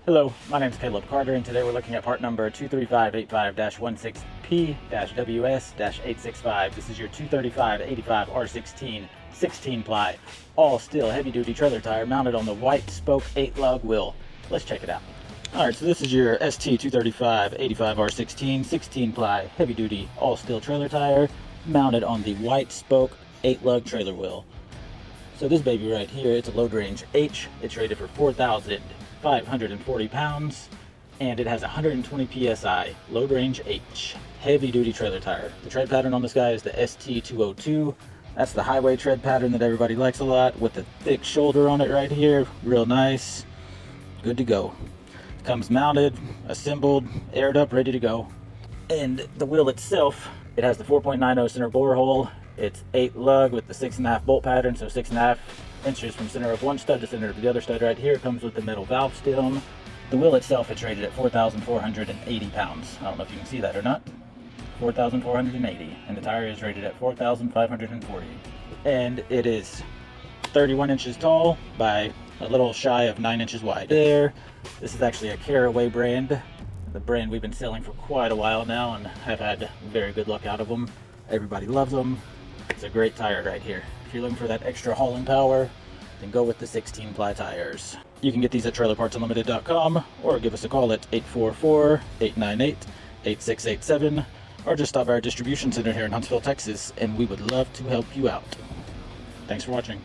Hello, my name is Caleb Carter, and today we're looking at part number 23585-16P-WS-865. This is your 235 85R16 16-Ply, all-steel heavy-duty trailer tire mounted on the white spoke 8-lug wheel. Let's check it out. Alright, so this is your ST235 85R16 16-Ply heavy-duty all-steel trailer tire mounted on the white spoke 8-lug trailer wheel. So this baby right here, it's a load range H. It's rated for 4,540 pounds, and it has 120 psi, load range H, heavy duty trailer tire. The tread pattern on this guy is the ST202. That's the highway tread pattern that everybody likes a lot, with the thick shoulder on it right here. Real nice, good to go. Comes mounted, assembled, aired up, ready to go. And the wheel itself, it has the 4.90 center bore hole. It's 8 lug with the 6.5 bolt pattern, so 6.5 inches from center of one stud to center of the other stud right here. Comes with the metal valve stem. The wheel itself, it's rated at 4,480 pounds. I don't know if you can see that or not. 4,480, and the tire is rated at 4,540. And it is 31 inches tall by a little shy of 9 inches wide. There, this is actually a Carraway-brand, the brand we've been selling for quite a while now and have had very good luck out of them. Everybody loves them. It's a great tire right here. If you're looking for that extra hauling power, then go with the 16-ply tires. You can get these at trailerpartsunlimited.com or give us a call at 844-898-8687, or just stop by our distribution center here in Huntsville, Texas, and we would love to help you out. Thanks for watching.